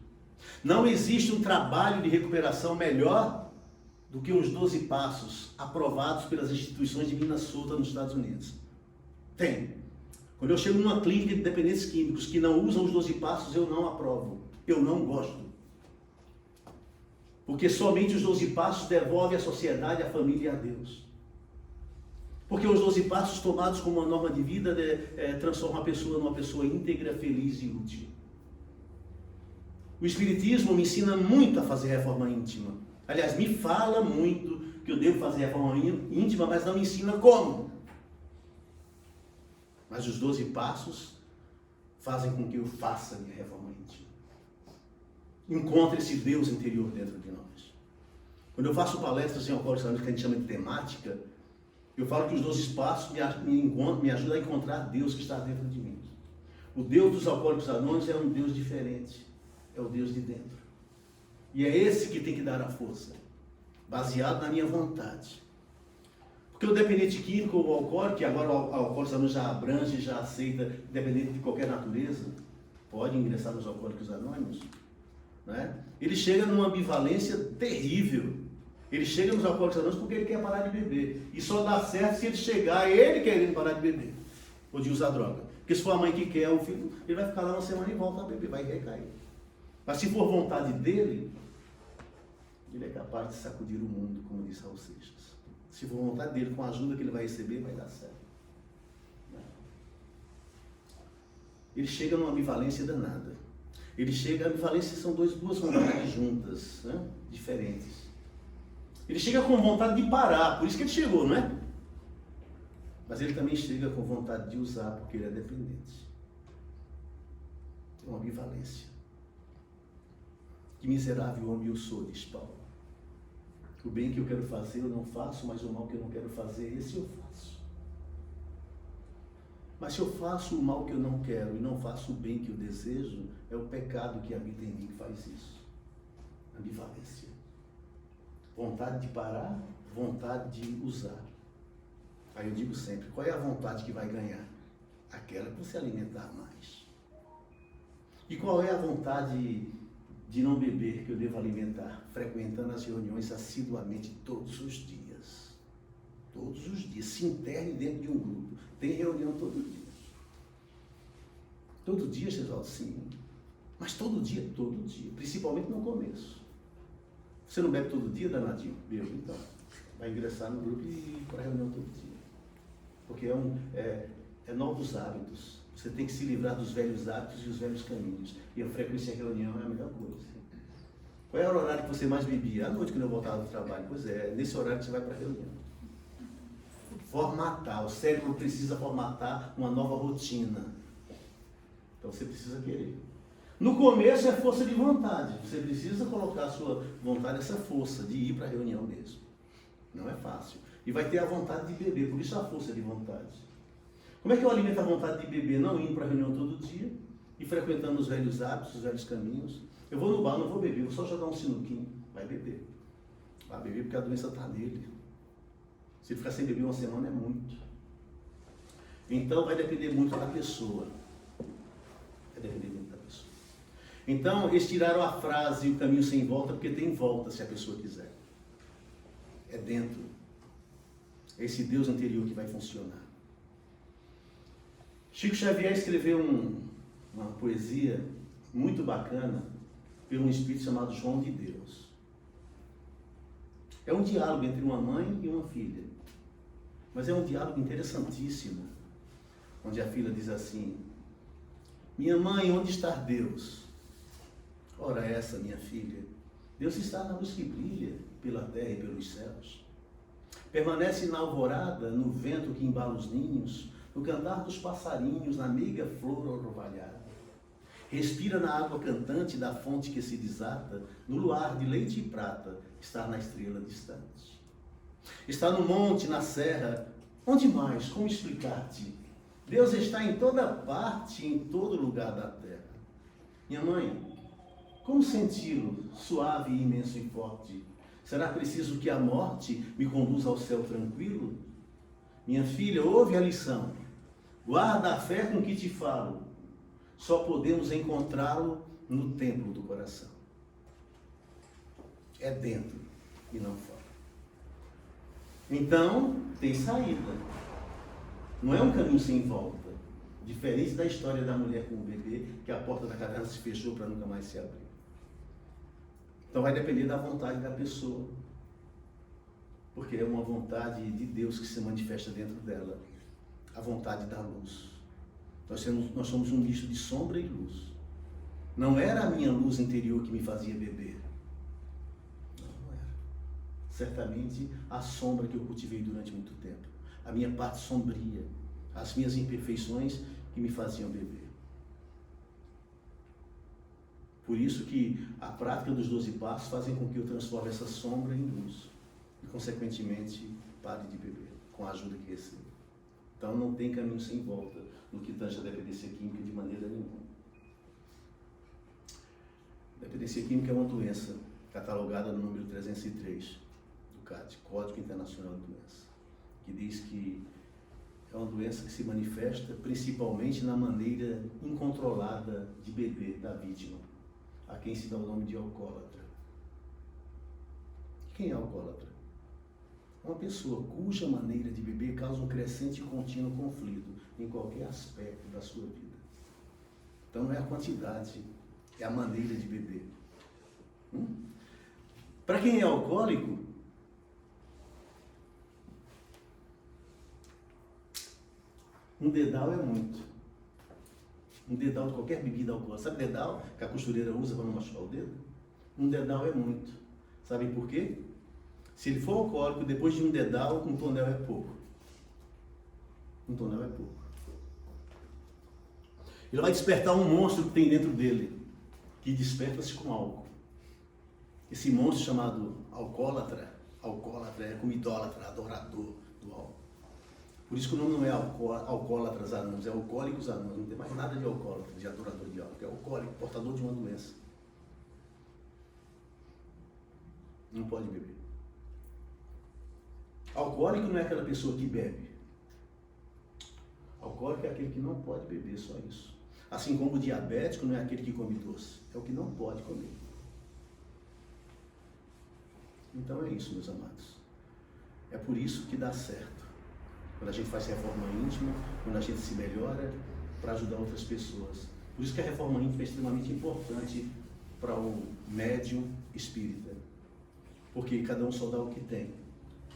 [SPEAKER 1] Não existe um trabalho de recuperação melhor do que os 12 passos aprovados pelas instituições de Minnesota, nos Estados Unidos. Tem. Quando eu chego numa clínica de dependentes químicos que não usam os 12 passos, eu não aprovo. Eu não gosto. Porque somente os 12 passos devolvem à sociedade, à família e a Deus. Porque os 12 passos tomados como uma norma de vida transformam a pessoa numa pessoa íntegra, feliz e útil. O Espiritismo me ensina muito a fazer reforma íntima. Aliás, me fala muito que eu devo fazer reforma íntima, mas não me ensina como. Mas os 12 passos fazem com que eu faça a minha reforma íntima. Encontre esse Deus interior dentro de nós. Quando eu faço palestras em Alcoólicos Anônimos, que a gente chama de temática, eu falo que os 12 passos me ajudam a encontrar Deus que está dentro de mim. O Deus dos Alcoólicos Anônimos é um Deus diferente. É o Deus de dentro. E é esse que tem que dar a força, baseado na minha vontade. Porque o dependente químico ou o alcoólico, que agora o Alcoólicos Anônimos já abrange, já aceita, dependente de qualquer natureza, pode ingressar nos Alcoólicos Anônimos, né? Ele chega numa ambivalência terrível. Ele chega nos Alcoólicos Anônimos porque ele quer parar de beber. E só dá certo se ele chegar, ele querendo parar de beber, ou de usar droga. Porque se for a mãe que quer, o filho, ele vai ficar lá uma semana e volta a beber, vai recair. Mas se for vontade dele, ele é capaz de sacudir o mundo, como disse Raul Seixas. Se for vontade dele, com a ajuda que ele vai receber, vai dar certo. Ele chega numa ambivalência danada. A ambivalência são duas vontades juntas, né? Diferentes. Ele chega com vontade de parar, por isso que ele chegou, não é? Mas ele também chega com vontade de usar, porque ele é dependente. É uma ambivalência. Que miserável homem eu sou, diz Paulo. O bem que eu quero fazer eu não faço, mas o mal que eu não quero fazer, esse eu faço. Mas se eu faço o mal que eu não quero e não faço o bem que eu desejo, é o pecado que habita em mim que faz isso. Ambivalência. Vontade de parar, vontade de usar. Aí eu digo sempre, qual é a vontade que vai ganhar? Aquela que você alimentar mais. E qual é a vontade de não beber que eu devo alimentar? Frequentando as reuniões assiduamente todos os dias. Todos os dias. Se interne dentro de um grupo. Tem reunião todo dia. Todo dia, Gesualdo? Sim. Mas todo dia? Todo dia. Principalmente no começo. Você não bebe todo dia, danadinho? Bebe, então. Vai ingressar no grupo e ir para a reunião todo dia. Porque é novos hábitos. Você tem que se livrar dos velhos hábitos e os velhos caminhos. E a frequência de reunião é a melhor coisa. Qual era o horário que você mais bebia? À noite, quando eu voltava do trabalho. Pois é nesse horário que você vai para a reunião. Formatar. O cérebro precisa formatar uma nova rotina. Então você precisa querer. No começo é força de vontade. Você precisa colocar a sua vontade, essa força de ir para a reunião mesmo. Não é fácil. E vai ter a vontade de beber, por isso a força de vontade. Como é que eu alimento a vontade de beber? Não indo para a reunião todo dia e frequentando os velhos hábitos, os velhos caminhos. Eu vou no bar, não vou beber, vou só jogar um sinuquinho. vai beber. Vai beber porque a doença está nele. Se ele ficar sem beber uma semana é muito. Então vai depender muito da pessoa. Vai depender muito da pessoa. Então eles tiraram a frase, o caminho sem volta, porque tem volta se a pessoa quiser. É dentro. É esse Deus anterior que vai funcionar. Chico Xavier escreveu uma poesia muito bacana por um espírito chamado João de Deus. É um diálogo entre uma mãe e uma filha. Mas é um diálogo interessantíssimo, onde a filha diz assim: minha mãe, onde está Deus? Ora essa, minha filha, Deus está na luz que brilha pela terra e pelos céus. Permanece na alvorada, no vento que embala os ninhos, no cantar dos passarinhos, na meiga flor orvalhada. Respira na água cantante da fonte que se desata, no luar de leite e prata, está na estrela distante. Está no monte, na serra, onde mais, como explicar-te? Deus está em toda parte, em todo lugar da terra. Minha mãe, como senti-lo, suave, imenso e forte? Será preciso que a morte me conduza ao céu tranquilo? Minha filha, ouve a lição. Guarda a fé com que te falo. Só podemos encontrá-lo no templo do coração. É dentro e não fora. Então, tem saída. Não é um caminho sem volta. Diferente da história da mulher com o bebê, que a porta da caverna se fechou para nunca mais se abrir. Então vai depender da vontade da pessoa. Porque é uma vontade de Deus que se manifesta dentro dela. A vontade da luz. Nós somos um misto de sombra e luz. Não era a minha luz interior que me fazia beber. Não era. Certamente a sombra que eu cultivei durante muito tempo. A minha parte sombria. As minhas imperfeições que me faziam beber. Por isso que a prática dos 12 passos fazem com que eu transforme essa sombra em luz. E, consequentemente, pare de beber, com a ajuda que recebo. Então, não tem caminho sem volta no que tange a dependência química de maneira nenhuma. Dependência química é uma doença catalogada no número 303 do CAD, Código Internacional de Doença, que diz que é uma doença que se manifesta principalmente na maneira incontrolada de beber da vítima, a quem se dá o nome de alcoólatra. Quem é alcoólatra? Uma pessoa cuja maneira de beber causa um crescente e contínuo conflito em qualquer aspecto da sua vida. Então não é a quantidade, é a maneira de beber. Para quem é alcoólico, um dedal é muito. Um dedal de qualquer bebida alcoólica. Sabe dedal que a costureira usa para não machucar o dedo? Um dedal é muito. Sabem por quê? Se ele for alcoólico, depois de um dedal, um tonel é pouco. Um tonel é pouco. Ele vai despertar um monstro que tem dentro dele, que desperta-se com álcool. Esse monstro chamado alcoólatra é como idólatra, adorador do álcool. Por isso que o nome não é Alcoólatras Anônimos, é Alcoólicos Anônimos. Não tem mais nada de alcoólatra, de adorador de álcool. É alcoólico, portador de uma doença. Não pode beber. Alcoólico não é aquela pessoa que bebe. Alcoólico é aquele que não pode beber, só isso. Assim como o diabético não é aquele que come doce, é o que não pode comer. Então é isso, meus amados. É por isso que dá certo. Quando a gente faz reforma íntima, quando a gente se melhora para ajudar outras pessoas. Por isso que a reforma íntima é extremamente importante para o médium espírita. Porque cada um só dá o que tem.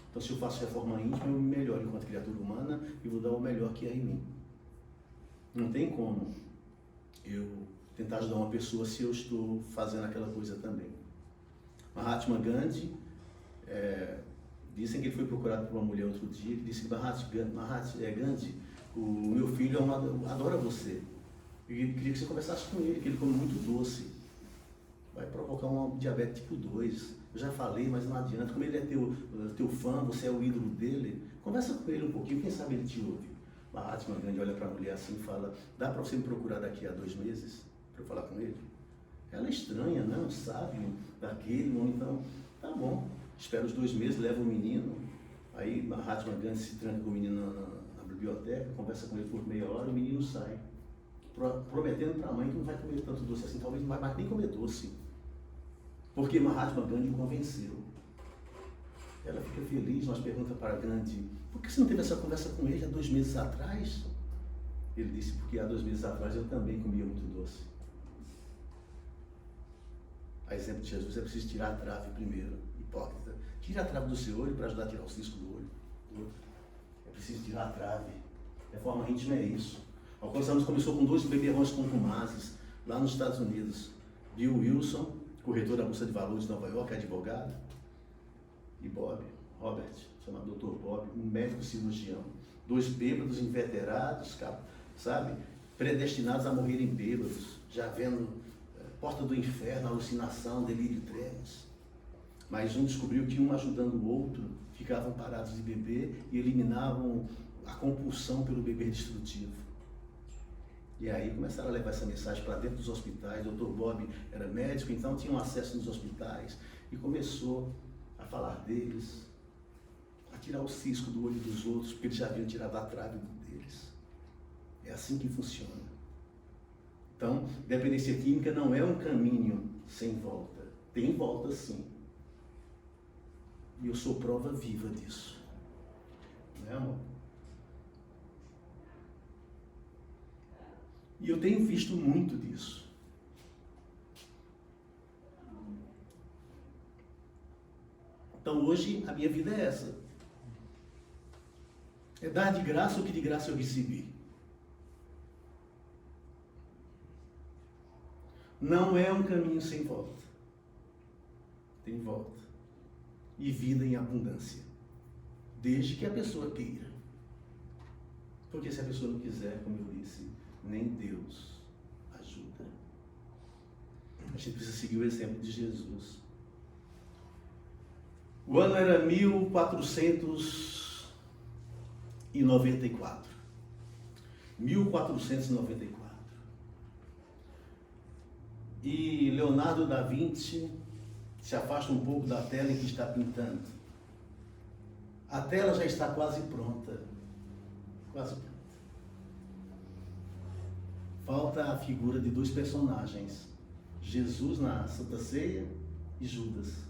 [SPEAKER 1] Então, se eu faço reforma íntima, eu me melhoro enquanto criatura humana e vou dar o melhor que é em mim. Não tem como eu tentar ajudar uma pessoa se eu estou fazendo aquela coisa também. Mahatma Gandhi, dizem que ele foi procurado por uma mulher outro dia, que disse que Gandhi, o meu filho adora você. E ele queria que você conversasse com ele, que ele come muito doce. Vai provocar um diabetes tipo 2. Eu já falei, mas não adianta. Como ele é teu fã, você é o ídolo dele, conversa com ele um pouquinho, quem sabe ele te ouve. Mahatma Gandhi olha para a mulher assim e fala: dá para você me procurar daqui a 2 meses para eu falar com ele? Ela é estranha, não sabe daquele, ou então, tá bom, espera os 2 meses, leva o menino, aí Mahatma Gandhi se tranca com o menino na biblioteca, conversa com ele por meia hora, o menino sai, prometendo para a mãe que não vai comer tanto doce assim, talvez não vai mais nem comer doce, porque Mahatma Gandhi o convenceu. Ela fica feliz, nós perguntamos para Gandhi, por que você não teve essa conversa com ele há 2 meses atrás? Ele disse, porque há 2 meses atrás eu também comia muito doce. A exemplo de Jesus, é preciso tirar a trave primeiro. Hipócrita. Tira a trave do seu olho para ajudar a tirar o cisco do olho. É preciso tirar a trave. Reforma íntima é isso. Alguns anos começou com 2 beberrões contumazes lá nos Estados Unidos. Bill Wilson, corretor da Bolsa de Valores de Nova York, advogado, e Bob, Robert, chamado Dr. Bob, um médico cirurgião. 2 bêbados inveterados, sabe? Predestinados a morrerem bêbados, já vendo porta do inferno, alucinação, delírio e trevas. Mas um descobriu que um ajudando o outro, ficavam parados de beber e eliminavam a compulsão pelo beber destrutivo. E aí começaram a levar essa mensagem para dentro dos hospitais. O Dr. Bob era médico, então tinham acesso nos hospitais e começou a falar deles, a tirar o cisco do olho dos outros, porque eles já haviam tirado a trave deles. É assim que funciona. Então, dependência química não é um caminho sem volta. Tem volta sim. E eu sou prova viva disso. Não é, amor? E eu tenho visto muito disso. Então hoje a minha vida é essa. É dar de graça o que de graça eu recebi. Não é um caminho sem volta. Tem volta. E vida em abundância. Desde que a pessoa queira. Porque se a pessoa não quiser, como eu disse, nem Deus ajuda. A gente precisa seguir o exemplo de Jesus. O ano era 1494. 1494. E Leonardo da Vinci se afasta um pouco da tela em que está pintando. A tela já está quase pronta. Quase pronta. Falta a figura de 2 personagens. Jesus na Santa Ceia e Judas.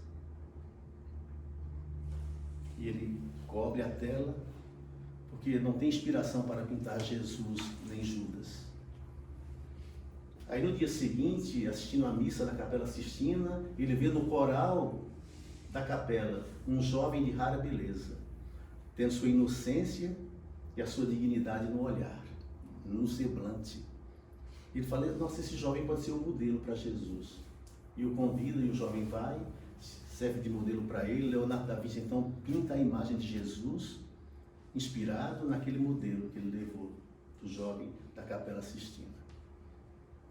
[SPEAKER 1] E ele cobre a tela, porque não tem inspiração para pintar Jesus nem Judas. Aí no dia seguinte, assistindo a missa na Capela Sistina, ele vê no coral da capela um jovem de rara beleza, tendo sua inocência e a sua dignidade no olhar, no semblante. Ele fala, nossa, esse jovem pode ser um modelo para Jesus. E o convida, e o jovem vai, serve de modelo para ele. Leonardo da Vinci então pinta a imagem de Jesus, inspirado naquele modelo que ele levou do jovem da Capela Sistina.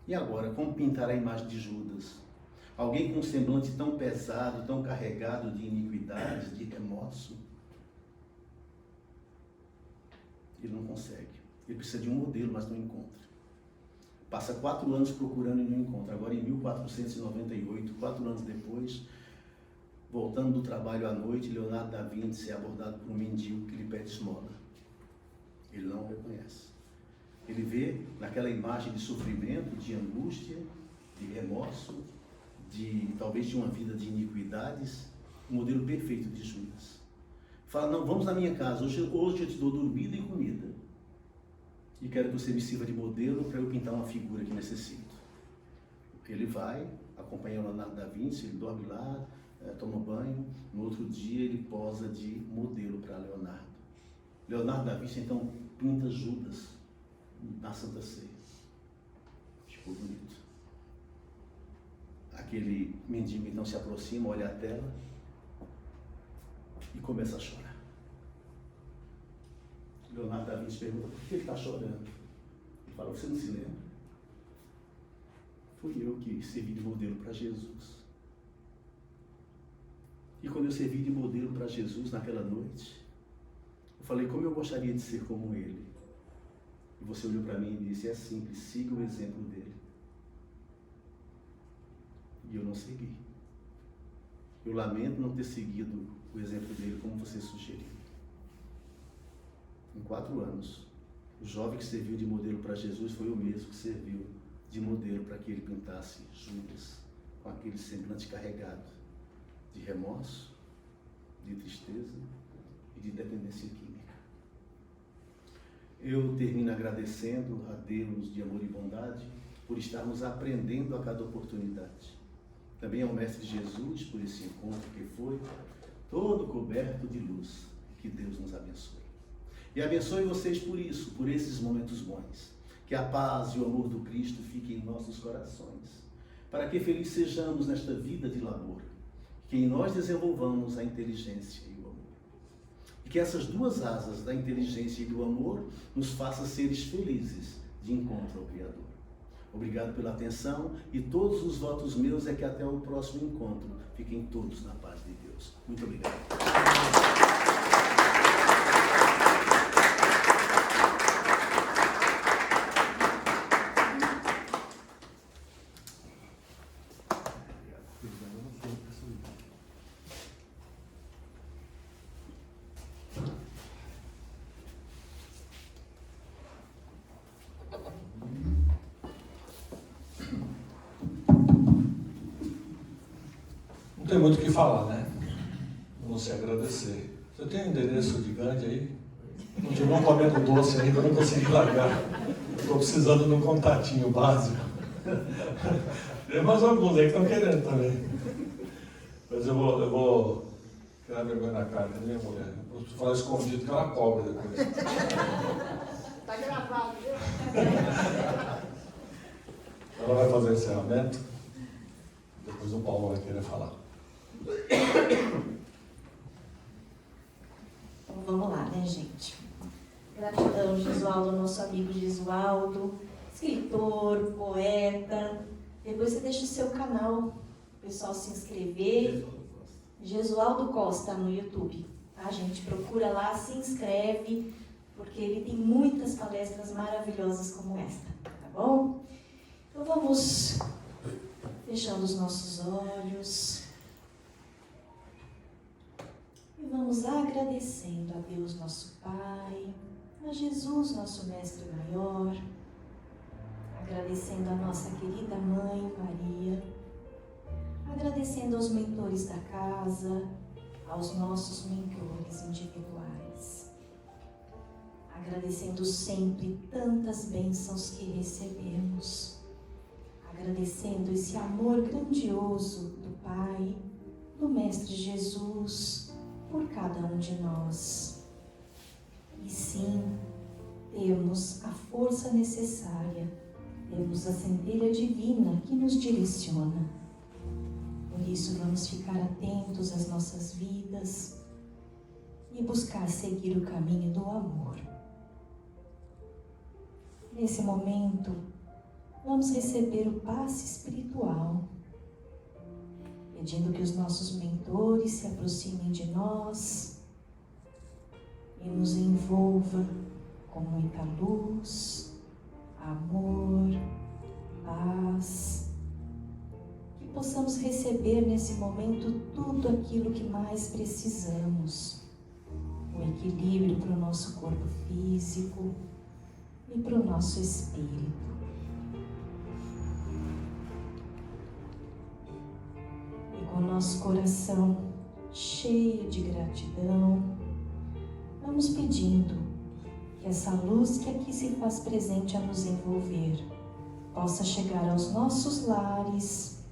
[SPEAKER 1] E agora, como pintar a imagem de Judas? Alguém com um semblante tão pesado, tão carregado de iniquidades, de remorso. Ele não consegue. Ele precisa de um modelo, mas não encontra. Passa 4 anos procurando e não encontra. Agora, em 1498, 4 anos depois, voltando do trabalho à noite, Leonardo da Vinci é abordado por um mendigo que lhe pede esmola. Ele não o reconhece. Ele vê naquela imagem de sofrimento, de angústia, de remorso, talvez de uma vida de iniquidades, o modelo perfeito de Judas. Fala, não, vamos na minha casa, hoje eu te dou dormida e comida. E quero que você me sirva de modelo para eu pintar uma figura que necessito. Ele vai, acompanha o Leonardo da Vinci, ele dorme lá, toma banho, no outro dia ele posa de modelo para Leonardo. Leonardo da Vinci então pinta Judas na Santa Ceia. Ficou bonito. Aquele mendigo então se aproxima, olha a tela e começa a chorar. Leonardo da Vinci pergunta, por que ele está chorando? Ele fala, você não se lembra? Fui eu que servi de modelo para Jesus. E quando eu servi de modelo para Jesus naquela noite, eu falei, como eu gostaria de ser como ele. E você olhou para mim e disse, é simples, siga o exemplo dele. E eu não segui. Eu lamento não ter seguido o exemplo dele como você sugeriu. Em 4 anos, o jovem que serviu de modelo para Jesus foi o mesmo que serviu de modelo para que ele pintasse Judas com aquele semblante carregado de remorso, de tristeza e de dependência química. Eu termino agradecendo a Deus de amor e bondade por estarmos aprendendo a cada oportunidade. Também ao Mestre Jesus por esse encontro que foi todo coberto de luz. Que Deus nos abençoe. E abençoe vocês por isso, por esses momentos bons. Que a paz e o amor do Cristo fiquem em nossos corações, para que felizes sejamos nesta vida de labor, que em nós desenvolvamos a inteligência e o amor. E que essas 2 asas da inteligência e do amor nos façam seres felizes de encontro ao Criador. Obrigado pela atenção e todos os votos meus é que até o próximo encontro fiquem todos na paz de Deus. Muito obrigado.
[SPEAKER 2] Não tem muito o que falar, né? Não se agradecer. Você tem o endereço de Gandhi aí? Continuam comendo doce ainda, eu não consegui largar. Estou precisando de um contatinho básico. Tem mais alguns aí que estão querendo também. Mas eu vou criar vergonha na cara da minha mulher. Eu vou falar escondido que ela cobra depois.
[SPEAKER 3] Está gravado, viu?
[SPEAKER 2] Ela vai fazer o encerramento. Depois o Paulo vai querer falar.
[SPEAKER 4] Então vamos lá, né, gente? Gratidão, Gesualdo, nosso amigo Gesualdo, escritor, poeta. Depois você deixa o seu canal, o pessoal se inscrever. Gesualdo Costa no YouTube, tá, gente? Procura lá, se inscreve, porque ele tem muitas palestras maravilhosas como esta, tá bom? Então vamos fechando os nossos olhos. E vamos agradecendo a Deus, nosso Pai, a Jesus, nosso Mestre Maior, agradecendo a nossa querida Mãe Maria, agradecendo aos mentores da casa, aos nossos mentores individuais, agradecendo sempre tantas bênçãos que recebemos, agradecendo esse amor grandioso do Pai, do Mestre Jesus, por cada um de nós. E sim, temos a força necessária, temos a centelha divina que nos direciona. Por isso vamos ficar atentos às nossas vidas e buscar seguir o caminho do amor. Nesse momento, vamos receber o passe espiritual, pedindo que os nossos mentores se aproximem de nós e nos envolva com muita luz, amor, paz, que possamos receber nesse momento tudo aquilo que mais precisamos, o equilíbrio para o nosso corpo físico e para o nosso espírito. Com o nosso coração cheio de gratidão, vamos pedindo que essa luz que aqui se faz presente a nos envolver possa chegar aos nossos lares,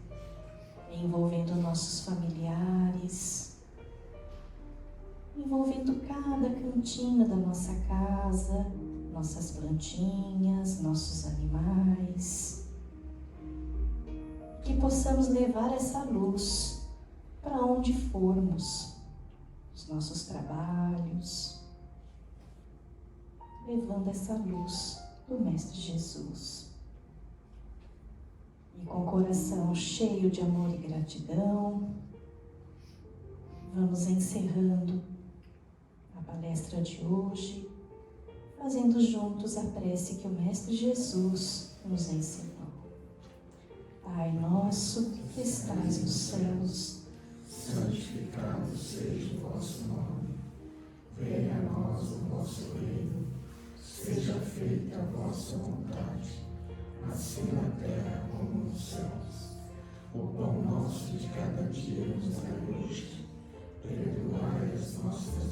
[SPEAKER 4] envolvendo nossos familiares, envolvendo cada cantinho da nossa casa, nossas plantinhas, nossos animais. Que possamos levar essa luz para onde formos, os nossos trabalhos, levando essa luz do Mestre Jesus. E com o coração cheio de amor e gratidão, vamos encerrando a palestra de hoje, fazendo juntos a prece que o Mestre Jesus nos ensinou. Pai nosso que estais nos céus,
[SPEAKER 5] santificado seja o vosso nome. Venha a nós o vosso reino. Seja feita a vossa vontade, assim na terra como nos céus. O pão nosso de cada dia nos dai hoje. Perdoai as nossas